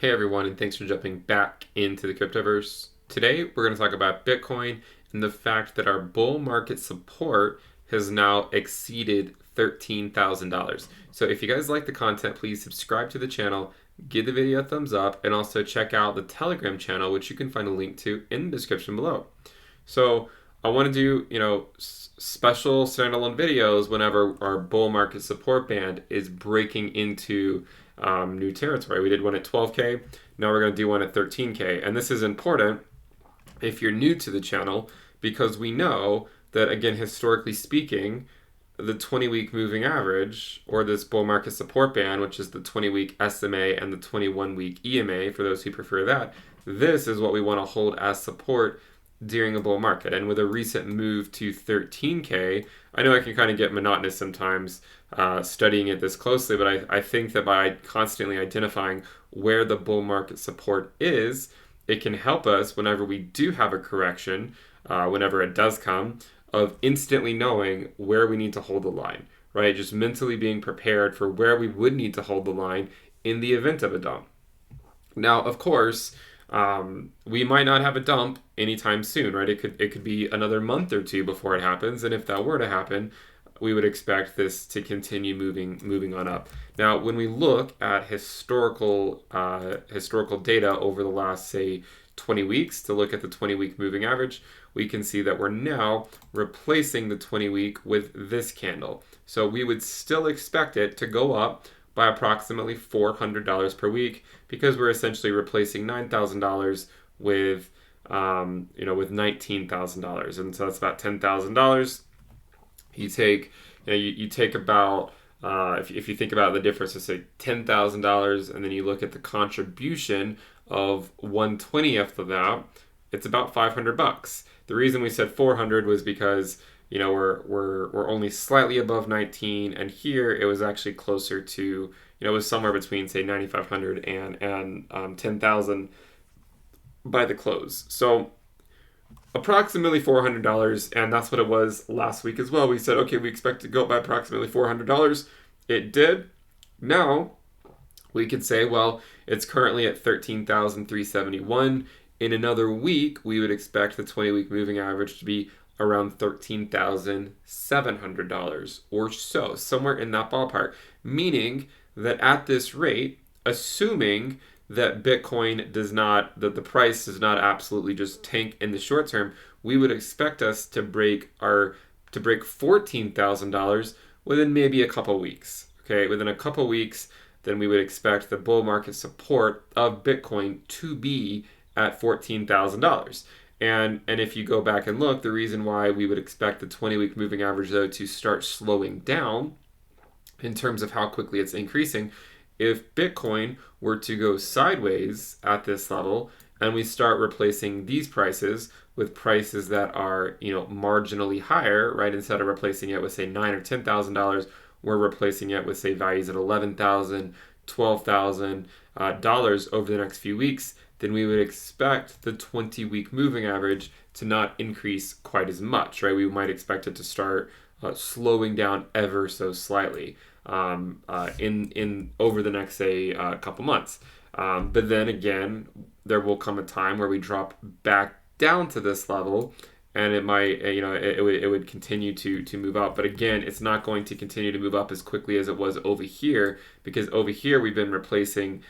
Hey everyone, and thanks for jumping back into the cryptoverse. Today we're going to talk about Bitcoin and the fact that our bull market support has now exceeded $13,000. So if you guys like the content, please subscribe to the channel, give the video a thumbs up, and also check out the Telegram channel, which you can find a link to in the description below. So I want to do, special standalone videos whenever our bull market support band is breaking into new territory. We did one at 12K. Now we're going to do one at 13K. And this is important if you're new to the channel because we know that, again, historically speaking, the 20-week moving average, or this bull market support band, which is the 20-week SMA and the 21-week EMA, for those who prefer that, this is what we want to hold as support during a bull market. And with a recent move to 13K, I know I can kind of get monotonous sometimes studying it this closely, but I think that by constantly identifying where the bull market support is, it can help us whenever we do have a correction, whenever it does come, of instantly knowing where we need to hold the line, right? Just mentally being prepared for where we would need to hold the line in the event of a dump. Now, of course, we might not have a dump anytime soon, right? It could be another month or two before it happens, and if that were to happen, we would expect this to continue moving on up. Now, when we look at historical data over the last, say, 20 weeks to look at the 20-week moving average, we can see that we're now replacing the 20-week with this candle. So we would still expect it to go up by approximately $400 per week because we're essentially replacing $9,000 with $19,000, and so that's about $10,000. You take about if you think about the difference, let's say $10,000, and then you look at the contribution of 1/20th of that, it's about $500. The reason we said 400 was because we're only slightly above 19, and here it was actually closer to, it was somewhere between, say, 9,500 and 10,000 by the close. So approximately $400, and that's what it was last week as well. We said, okay, we expect to go up by approximately $400. It did. Now we could say, well, it's currently at 13,371. In another week, we would expect the 20-week moving average to be around $13,700 or so, somewhere in that ballpark. Meaning that at this rate, assuming that Bitcoin that the price does not absolutely just tank in the short term, we would expect us to break $14,000 within maybe a couple weeks. Okay, within a couple weeks, then we would expect the bull market support of Bitcoin to be at $14,000. And if you go back and look, the reason why we would expect the 20-week moving average, though, to start slowing down in terms of how quickly it's increasing, if Bitcoin were to go sideways at this level and we start replacing these prices with prices that are, marginally higher, right? Instead of replacing it with, say, $9,000 or $10,000, we're replacing it with, say, values at $11,000, $12,000 over the next few weeks, then we would expect the 20-week moving average to not increase quite as much, right? We might expect it to start slowing down ever so slightly in over the next, say, couple months. But then again, there will come a time where we drop back down to this level, and it might, it would continue to move up. But again, it's not going to continue to move up as quickly as it was over here, because over here we've been replacing,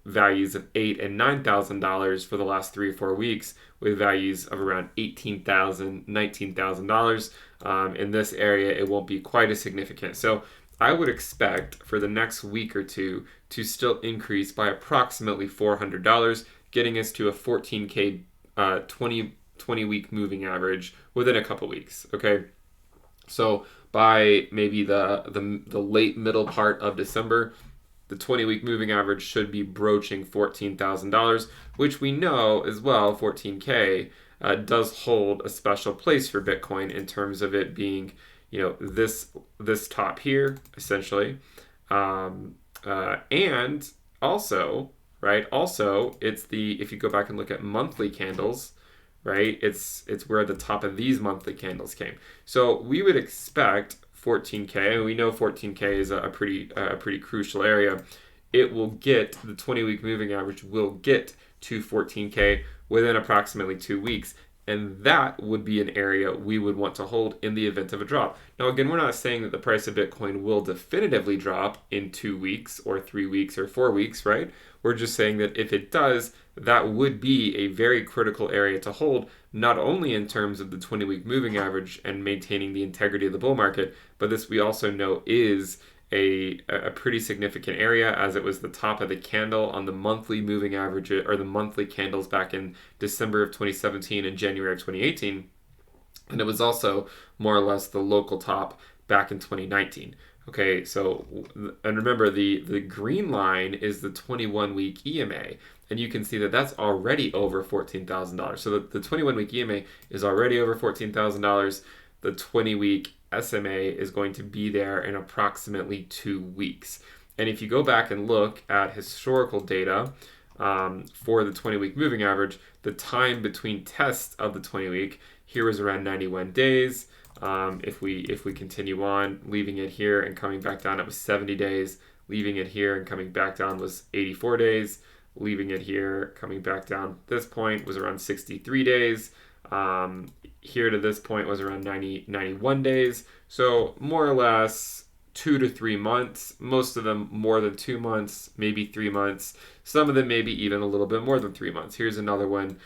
values of $8,000 and $9,000 for the last 3 or 4 weeks with values of around $18,000, $19,000. In this area, it won't be quite as significant. So I would expect for the next week or two to still increase by approximately $400, getting us to a 14K 20-week moving average within a couple weeks. Okay, so by maybe the late middle part of December, the 20-week moving average should be broaching $14,000, which we know as well, 14K does hold a special place for Bitcoin in terms of it being, this top here, essentially. And also, right, it's if you go back and look at monthly candles, right, it's where the top of these monthly candles came. So we would expect 14K, and we know 14K is a pretty crucial area. it will get, the 20-week moving average will get to 14K within approximately 2 weeks. And that would be an area we would want to hold in the event of a drop. Now, again, we're not saying that the price of Bitcoin will definitively drop in 2 weeks or 3 weeks or 4 weeks, right? We're just saying that if it does, that would be a very critical area to hold, not only in terms of the 20-week moving average and maintaining the integrity of the bull market, but this we also know is a pretty significant area, as it was the top of the candle on the monthly moving average, or the monthly candles back in December of 2017 and January of 2018. And it was also more or less the local top back in 2019. Okay, so, and remember, the green line is the 21-week EMA, and you can see that that's already over $14,000. So the 21-week EMA is already over $14,000. The 20-week SMA is going to be there in approximately 2 weeks. And if you go back and look at historical data for the 20-week moving average, the time between tests of the 20-week here was around 91 days. If we continue on, leaving it here and coming back down, it was 70 days. Leaving it here and coming back down was 84 days. Leaving it here, coming back down this point was around 63 days. Here to this point was around 91 days. So more or less 2 to 3 months. Most of them more than 2 months, maybe 3 months. Some of them maybe even a little bit more than 3 months. Here's another one.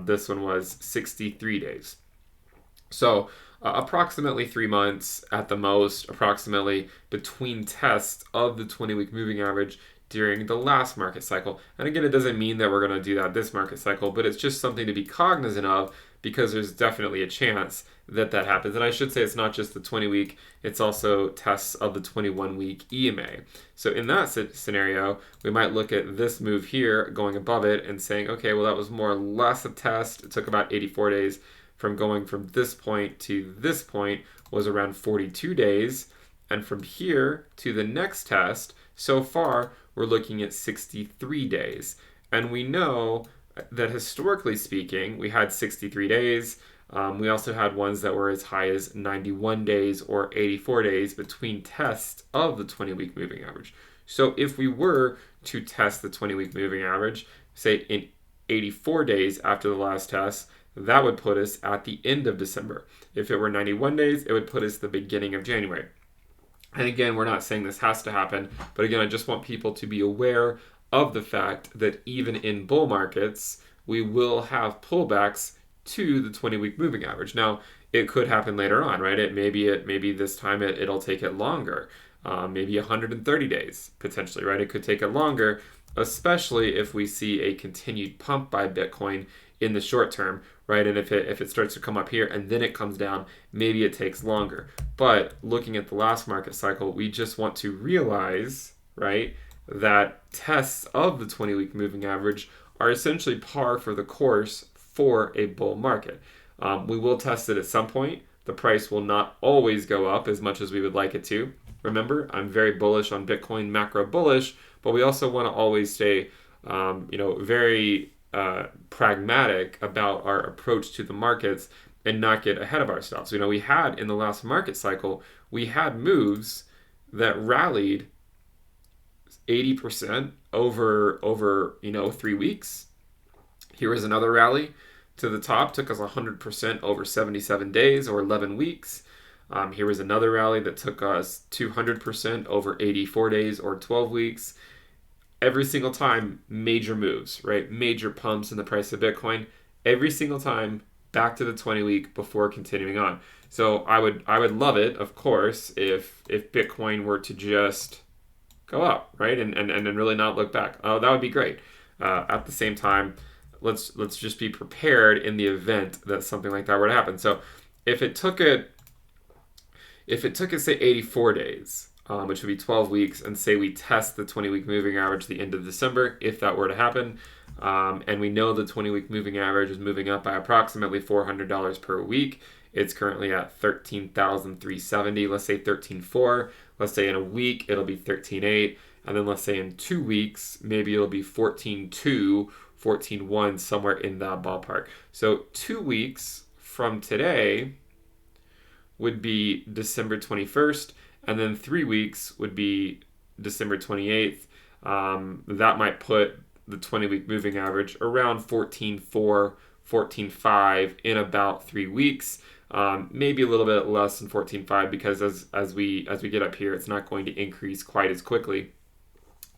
This one was 63 days. So approximately 3 months at the most, approximately between tests of the 20-week moving average during the last market cycle. And again, it doesn't mean that we're going to do that this market cycle, but it's just something to be cognizant of, because there's definitely a chance that that happens. And I should say it's not just the 20-week, it's also tests of the 21-week EMA. So in that scenario, we might look at this move here going above it and saying, okay, well, that was more or less a test. It took about 84 days. From going from this point to this point was around 42 days. And from here to the next test, so far, we're looking at 63 days. And we know that historically speaking, we had 63 days. We also had ones that were as high as 91 days or 84 days between tests of the 20-week moving average. So if we were to test the 20-week moving average, say in 84 days after the last test, that would put us at the end of December. If it were 91 days, it would put us at the beginning of January. And again, we're not saying this has to happen, but again, I just want people to be aware of the fact that even in bull markets, we will have pullbacks to the 20-week moving average. Now, it could happen later on, right? Maybe this time it'll take it longer, maybe 130 days potentially, right? It could take it longer, especially if we see a continued pump by Bitcoin in the short term, right? And if it starts to come up here and then it comes down, maybe it takes longer. But looking at the last market cycle, we just want to realize, right, that tests of the 20-week moving average are essentially par for the course for a bull market. We will test it at some point. The price will not always go up as much as we would like it to. Remember, I'm very bullish on Bitcoin, macro bullish, but we also want to always stay, very pragmatic about our approach to the markets and not get ahead of ourselves. We had in the last market cycle, we had moves that rallied 80% over 3 weeks. Here was another rally to the top, took us 100% over 77 days or 11 weeks. Here was another rally that took us 200% over 84 days or 12 weeks. Every single time, major moves, right? Major pumps in the price of Bitcoin. Every single time, back to the 20-week before continuing on. So I would love it, of course, if Bitcoin were to just go up, right? And really not look back. Oh, that would be great. At the same time, let's just be prepared in the event that something like that were to happen. So if it took it say 84 days, which would be 12 weeks, and say we test the 20-week moving average the end of December, if that were to happen, and we know the 20-week moving average is moving up by approximately $400 per week. It's currently at $13,370. Let's say $13,400. Let's say in a week it'll be $13,800, and then let's say in 2 weeks maybe it'll be $14,200, $14,100, somewhere in that ballpark. So 2 weeks from today would be December 21st, and then 3 weeks would be December 28th. That might put the 20-week moving average around 14.4, 14.5 in about 3 weeks. Maybe a little bit less than 14.5 because as we get up here, it's not going to increase quite as quickly.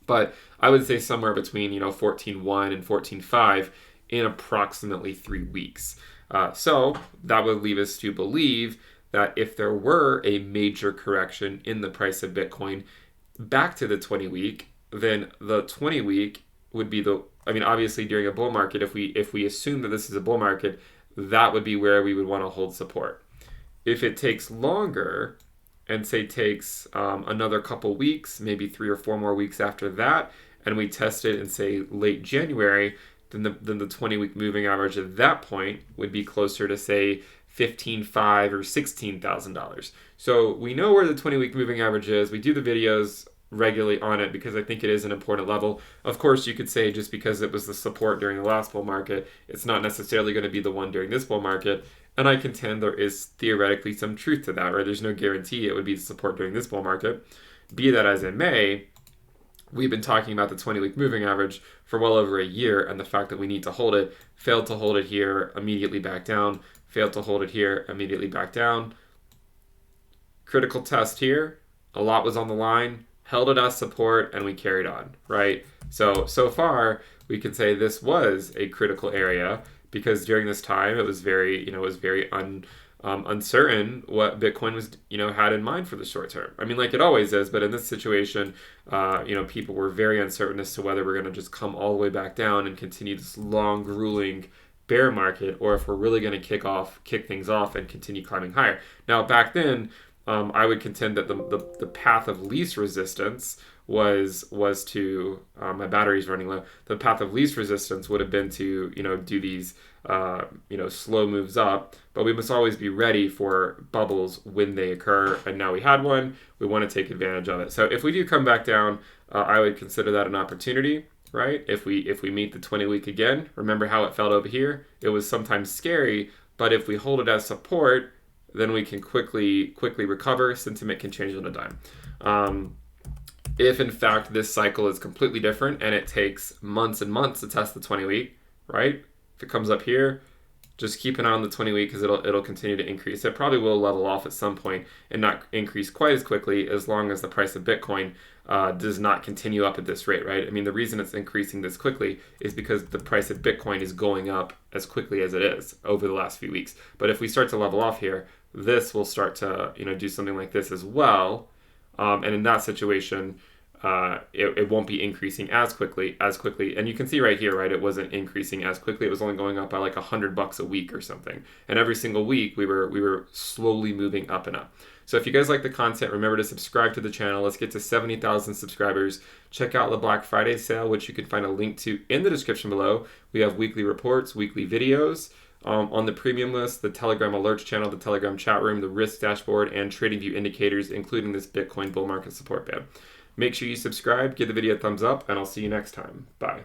But I would say somewhere between 14.1 and 14.5 in approximately 3 weeks. So that would leave us to believe that if there were a major correction in the price of Bitcoin back to the 20-week, then the 20-week would be obviously during a bull market, if we assume that this is a bull market, that would be where we would want to hold support. If it takes longer, and say takes another couple weeks, maybe 3 or 4 more weeks after that, and we test it in say late January, then the 20-week moving average at that point would be closer to say $15,500 or $16,000. So we know where the 20-week moving average is. We do the videos regularly on it because I think it is an important level. Of course, you could say just because it was the support during the last bull market, it's not necessarily going to be the one during this bull market. And I contend there is theoretically some truth to that, right? There's no guarantee it would be the support during this bull market. Be that as it may, we've been talking about the 20-week moving average for well over a year, and the fact that we need to hold it, failed to hold it here, immediately back down, failed to hold it here, immediately back down. Critical test here, a lot was on the line, held it as support, and we carried on, right? So far, we can say this was a critical area because during this time, it was very uncertain what Bitcoin was, had in mind for the short term. I mean, like it always is, but in this situation, people were very uncertain as to whether we're going to just come all the way back down and continue this long, grueling bear market, or if we're really going to kick things off and continue climbing higher. Now, back then, I would contend that the path of least resistance was to my battery's running low. The path of least resistance would have been to do these slow moves up, but we must always be ready for bubbles when they occur. And now we had one. We want to take advantage of it. So if we do come back down, I would consider that an opportunity. Right? If we meet the 20-week again, remember how it felt over here? It was sometimes scary, but if we hold it as support, then we can quickly recover. Sentiment can change on a dime. If in fact this cycle is completely different and it takes months and months to test the 20-week, right? If it comes up here, just keep an eye on the 20-week because it'll continue to increase. It probably will level off at some point and not increase quite as quickly as long as the price of Bitcoin does not continue up at this rate, right? I mean, the reason it's increasing this quickly is because the price of Bitcoin is going up as quickly as it is over the last few weeks. But if we start to level off here, this will start to do something like this as well. And in that situation, it won't be increasing as quickly. And you can see right here, right, it wasn't increasing as quickly. It was only going up by like $100 a week or something. And every single week we were slowly moving up and up. So if you guys like the content, remember to subscribe to the channel. Let's get to 70,000 subscribers. Check out the Black Friday sale, which you can find a link to in the description below. We have weekly reports, weekly videos. On the premium list, the Telegram alerts channel, the Telegram chat room, the risk dashboard, and trading view indicators, including this Bitcoin bull market support band. Make sure you subscribe, give the video a thumbs up, and I'll see you next time. Bye.